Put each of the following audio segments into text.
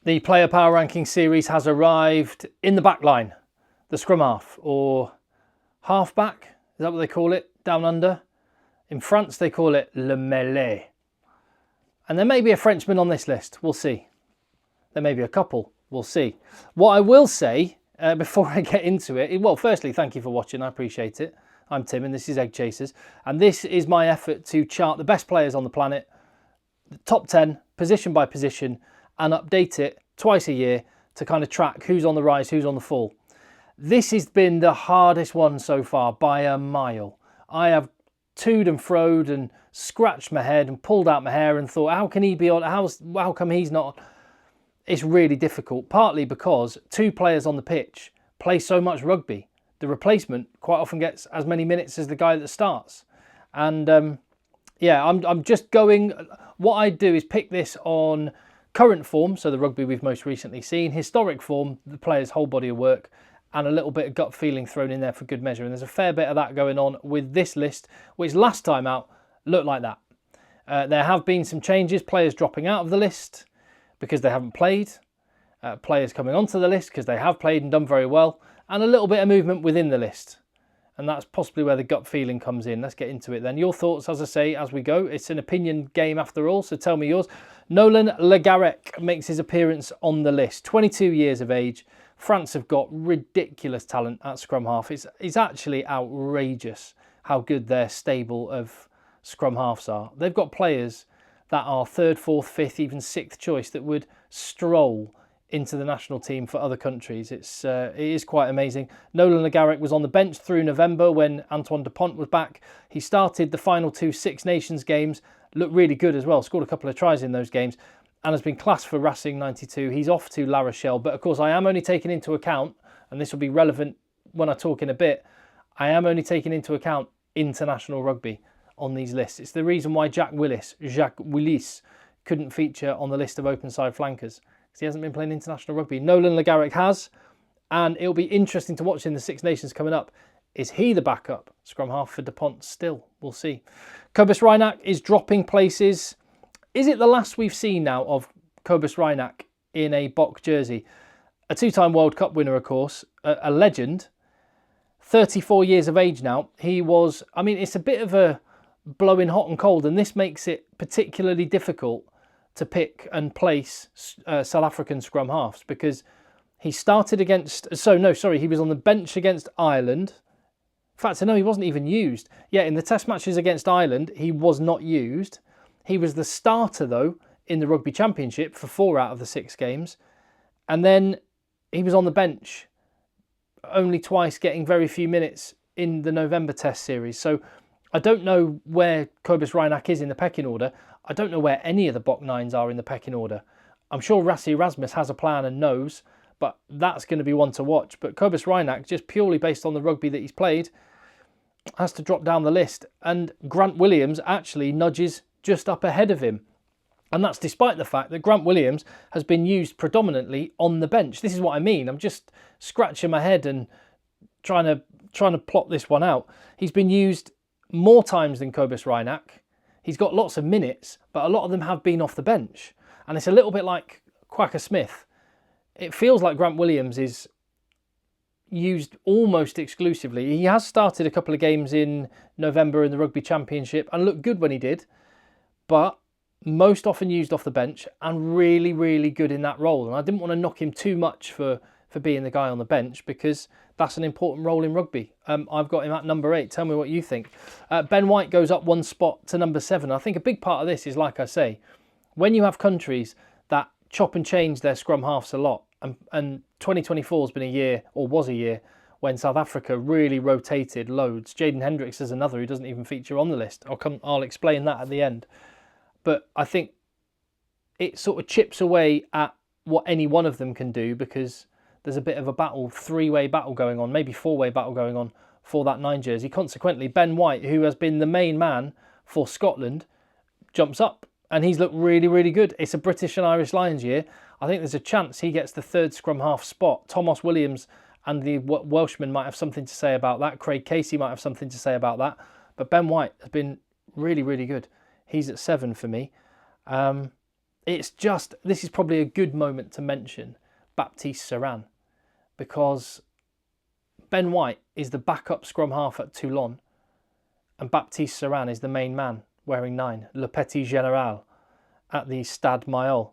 The player power ranking series has arrived in the back line, the scrum half, or half back, is that what they call it, down under? In France they call it le mêlée. And there may be a Frenchman on this list, we'll see. There may be a couple, we'll see. What I will say, before I get into it, well, firstly, thank you for watching, I appreciate it. I'm Tim and this is Egg Chasers, and this is my effort to chart the best players on the planet, the top 10, position by position, and update it twice a year to kind of track who's on the rise, who's on the fall. This has been the hardest one so far by a mile. I have toed and froed and scratched my head and pulled out my hair and thought, how can he be on, how come he's not? It's really difficult, partly because two players on the pitch play so much rugby. The replacement quite often gets as many minutes as the guy that starts. And yeah, I'm just going, what I do is pick this on current form, so the rugby we've most recently seen, historic form, the player's whole body of work, and a little bit of gut feeling thrown in there for good measure. And there's a fair bit of that going on with this list, which last time out looked like that. There have been some changes, players dropping out of the list because they haven't played, players coming onto the list because they have played and done very well, and a little bit of movement within the list. And that's possibly where the gut feeling comes in. Let's get into it then. Your thoughts, as I say, as we go. It's an opinion game after all, so tell me yours. Nolan Le Garrec makes his appearance on the list. 22 years of age. France have got ridiculous talent at scrum half. It's actually outrageous how good their stable of scrum halves are. They've got players that are third, fourth, fifth, even sixth choice that would stroll into the national team for other countries. It is quite amazing. Nolan Le Garrec was on the bench through November when Anton du Preez was back. He started the final two Six Nations games, looked really good as well, scored a couple of tries in those games, and has been classed for Racing 92. He's off to La Rochelle, but of course I am only taking into account, and this will be relevant when I talk in a bit, I am only taking into account international rugby on these lists. It's the reason why Jacques Willis couldn't feature on the list of open side flankers. He hasn't been playing international rugby. Nolan Le Garrec has, and it'll be interesting to watch in the Six Nations coming up. Is he the backup scrum half for Dupont still? We'll see. Cobus Reinach is dropping places. Is it the last we've seen now of Cobus Reinach in a Boks jersey? A two-time World Cup winner, of course, a legend, 34 years of age now. He was, I mean, it's a bit of a blowing hot and cold, and this makes it particularly difficult to pick and place South African scrum halves, because he started against, he was on the bench against Ireland. In fact, no, he wasn't even used. Yeah, in the test matches against Ireland, he was not used. He was the starter, though, in the Rugby Championship for 4 out of the 6 games. And then he was on the bench only twice, getting very few minutes in the November test series. So I don't know where Cobus Reinach is in the pecking order. I don't know where any of the Boks 9s are in the pecking order. I'm sure Rassie Erasmus has a plan and knows, but that's going to be one to watch. But Cobus Reinach, just purely based on the rugby that he's played, has to drop down the list. And Grant Williams actually nudges just up ahead of him. And that's despite the fact that Grant Williams has been used predominantly on the bench. This is what I mean. I'm just scratching my head and trying to plot this one out. He's been used more times than Cobus Reinach. He's got lots of minutes, but a lot of them have been off the bench. And it's a little bit like Quacker Smith. It feels like Grant Williams is used almost exclusively. He has started a couple of games in November in the Rugby Championship and looked good when he did, but most often used off the bench and really, really good in that role. And I didn't want to knock him too much for being the guy on the bench, because that's an important role in rugby. I've got him at number 8. Tell me what you think. Ben White goes up 1 spot to number 7. I think a big part of this is, like I say, when you have countries that chop and change their scrum halves a lot, and 2024 has been a year, or was a year, when South Africa really rotated loads. Jaden Hendricks is another who doesn't even feature on the list. I'll explain that at the end. But I think it sort of chips away at what any one of them can do, because there's a bit of a battle, 3-way battle going on, maybe 4-way battle going on for that 9 jersey. Consequently, Ben White, who has been the main man for Scotland, jumps up, and he's looked really, really good. It's a British and Irish Lions year. I think there's a chance he gets the 3rd scrum half spot. Thomas Williams and the Welshman might have something to say about that. Craig Casey might have something to say about that. But Ben White has been really, really good. He's at 7 for me. this is probably a good moment to mention Baptiste Serin, because Ben White is the backup scrum half at Toulon, and Baptiste Serin is the main man wearing 9, Le Petit Général, at the Stade Mayol.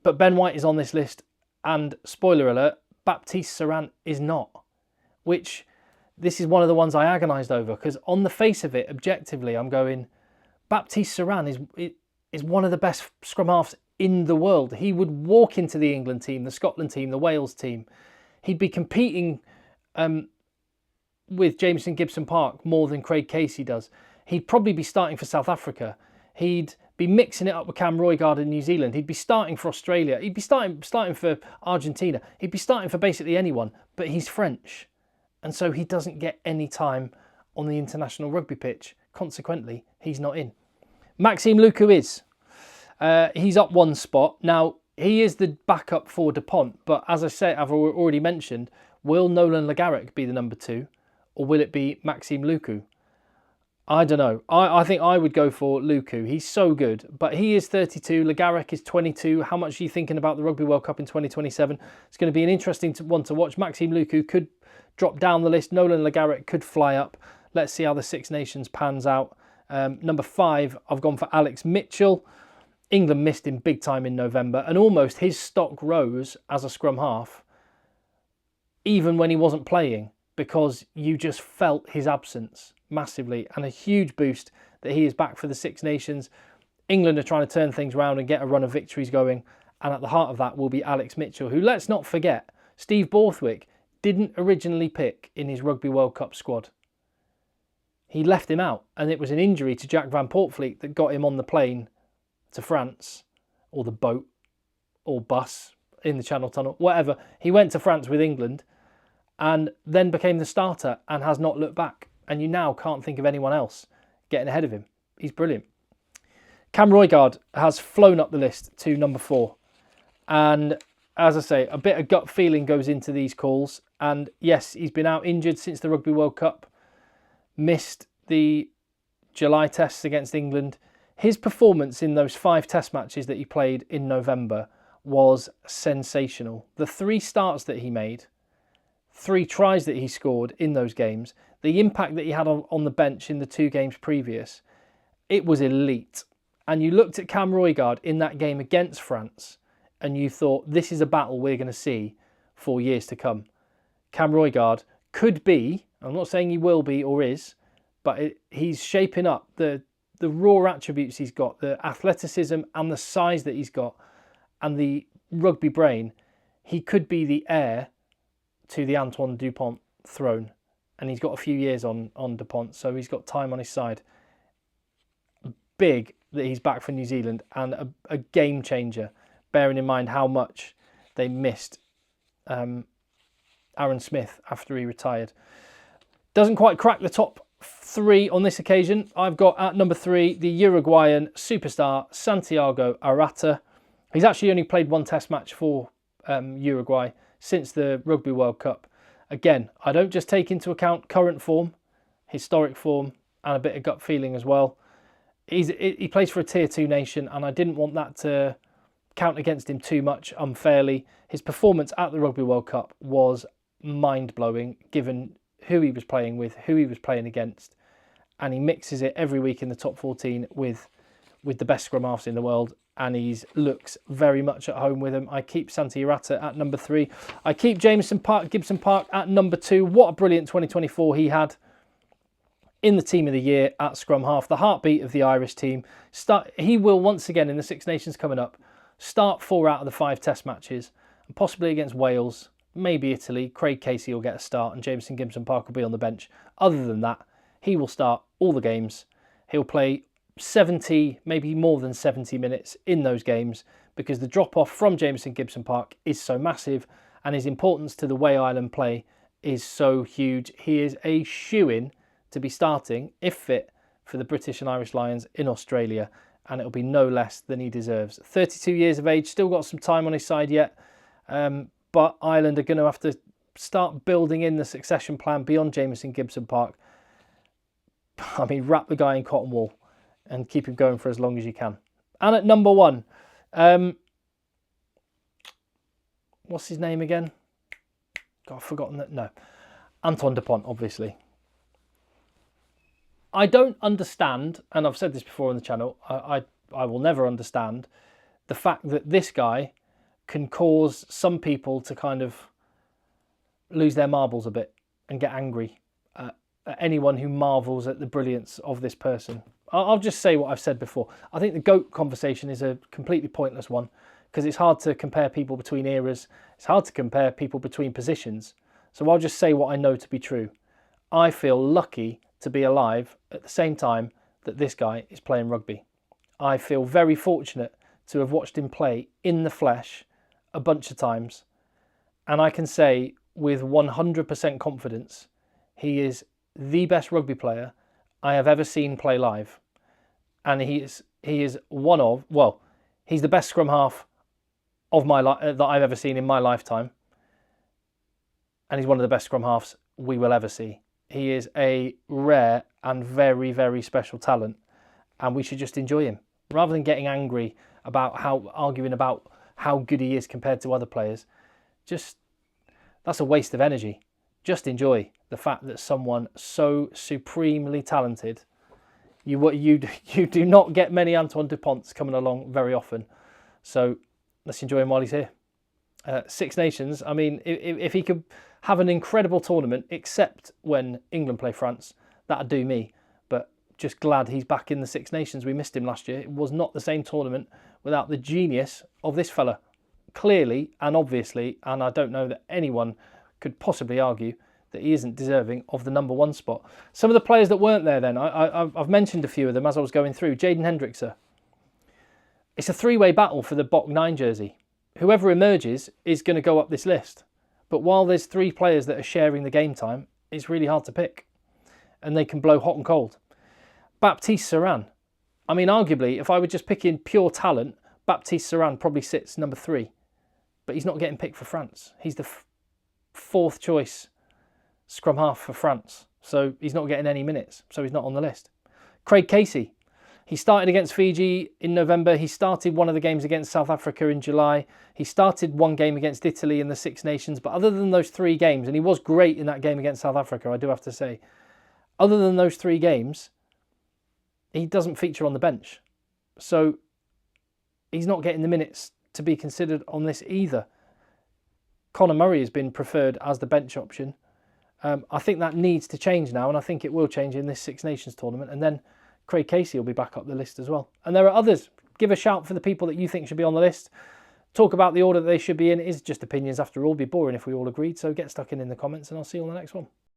But Ben White is on this list, and spoiler alert, Baptiste Serin is not, which this is one of the ones I agonised over, because on the face of it, objectively, I'm going, Baptiste Serin is one of the best scrum halves in the world. He would walk into the England team, the Scotland team, the Wales team. He'd be competing with Jameson Gibson Park more than Craig Casey does. He'd probably be starting for South Africa. He'd be mixing it up with Cam Roygaard in New Zealand. He'd be starting for Australia. He'd be starting for Argentina. He'd be starting for basically anyone, but he's French. And so he doesn't get any time on the international rugby pitch. Consequently, he's not in. Maxime Luku is. He's up one spot. Now, he is the backup for Dupont, but as I say, I've already mentioned, will Nolan Le Garrec be the number 2, or will it be Maxime Luku? I don't know. I think I would go for Luku. He's so good, but he is 32. Le Garrec is 22. How much are you thinking about the Rugby World Cup in 2027? It's going to be an interesting one to watch. Maxime Luku could drop down the list. Nolan Le Garrec could fly up. Let's see how the Six Nations pans out. Number 5, I've gone for Alex Mitchell. England missed him big time in November, and almost his stock rose as a scrum half, even when he wasn't playing, because you just felt his absence massively, and a huge boost that he is back for the Six Nations. England are trying to turn things around and get a run of victories going, and at the heart of that will be Alex Mitchell, who, let's not forget, Steve Borthwick didn't originally pick in his Rugby World Cup squad. He left him out, and it was an injury to Jack Van Poortvliet that got him on the plane to France, or the boat, or bus in the Channel Tunnel, whatever. He went to France with England and then became the starter and has not looked back. And you now can't think of anyone else getting ahead of him. He's brilliant. Cam Roygaard has flown up the list to number 4. And as I say, a bit of gut feeling goes into these calls. And yes, he's been out injured since the Rugby World Cup. Missed the July tests against England. His performance in those 5 test matches that he played in November was sensational. The 3 starts that he made, 3 tries that he scored in those games, the impact that he had on the bench in the 2 games previous, it was elite. And you looked at Cam Roygaard in that game against France and you thought, this is a battle we're going to see for years to come. Cam Roygaard could be, I'm not saying he will be or is, but he's shaping up the raw attributes he's got, the athleticism and the size that he's got, and the rugby brain. He could be the heir to the Antoine Dupont throne. And he's got a few years on Dupont, so he's got time on his side. Big that he's back for New Zealand, and a game changer, bearing in mind how much they missed Aaron Smith after he retired. Doesn't quite crack the top 3 on this occasion. I've got at number 3 the Uruguayan superstar Santiago Arata. He's actually only played 1 test match for Uruguay since the Rugby World Cup. Again, I don't just take into account current form, historic form, and a bit of gut feeling as well. He plays for a Tier 2 nation, and I didn't want that to count against him too much unfairly. His performance at the Rugby World Cup was mind-blowing, given who he was playing with, who he was playing against, and he mixes it every week in the top 14 with the best scrum halves in the world, and he looks very much at home with them. I keep Santi Arata at number 3. I keep Gibson Park at number 2. What a brilliant 2024 he had in the team of the year at scrum half, the heartbeat of the Irish team. He will once again in the Six Nations coming up start 4 out of the 5 test matches, and possibly against Wales, maybe Italy. Craig Casey will get a start and Jameson Gibson Park will be on the bench. Other than that, he will start all the games. He'll play 70, maybe more than 70 minutes in those games, because the drop-off from Jameson Gibson Park is so massive and his importance to the way Ireland play is so huge. He is a shoo-in to be starting, if fit, for the British and Irish Lions in Australia, and it'll be no less than he deserves. 32 years of age, still got some time on his side yet, but Ireland are going to have to start building in the succession plan beyond Jameson Gibson Park. I mean, wrap the guy in cotton wool and keep him going for as long as you can. And at number 1, what's his name again? God, I've forgotten that. No, Anton du Preez, obviously. I don't understand, and I've said this before on the channel, I will never understand the fact that this guy can cause some people to kind of lose their marbles a bit and get angry at anyone who marvels at the brilliance of this person. I'll just say what I've said before. I think the GOAT conversation is a completely pointless one because it's hard to compare people between eras. It's hard to compare people between positions. So I'll just say what I know to be true. I feel lucky to be alive at the same time that this guy is playing rugby. I feel very fortunate to have watched him play in the flesh a bunch of times. And I can say with 100% confidence, he is the best rugby player I have ever seen play live. And he is one of, well, he's the best scrum half of my that I've ever seen in my lifetime. And he's one of the best scrum halves we will ever see. He is a rare and very, very special talent. And we should just enjoy him. Rather than getting angry about arguing about how good he is compared to other players, that's a waste of energy. Just enjoy the fact that someone so supremely talented, you do not get many Anton du Preez coming along very often. So let's enjoy him while he's here. Six Nations, I mean, if he could have an incredible tournament, except when England play France, that'd do me. But just glad he's back in the Six Nations. We missed him last year. It was not the same tournament without the genius of this fella. Clearly and obviously, and I don't know that anyone could possibly argue that he isn't deserving of the number 1 spot. Some of the players that weren't there then, I've mentioned a few of them as I was going through. Jaden Hendrickse. It's a 3-way battle for the Boks 9 jersey. Whoever emerges is going to go up this list. But while there's 3 players that are sharing the game time, it's really hard to pick. And they can blow hot and cold. Baptiste Serin. I mean, arguably, if I were just picking pure talent, Baptiste Serin probably sits number 3. But he's not getting picked for France. He's the 4th choice scrum half for France. So he's not getting any minutes. So he's not on the list. Craig Casey. He started against Fiji in November. He started one of the games against South Africa in July. He started one game against Italy in the Six Nations. But other than those 3 games, and he was great in that game against South Africa, I do have to say, other than those 3 games, he doesn't feature on the bench. So he's not getting the minutes to be considered on this either. Conor Murray has been preferred as the bench option. I think that needs to change now, and I think it will change in this Six Nations tournament. And then Craig Casey will be back up the list as well. And there are others. Give a shout for the people that you think should be on the list. Talk about the order that they should be in. It is just opinions after all. It'd be boring if we all agreed. So get stuck in the comments and I'll see you on the next one.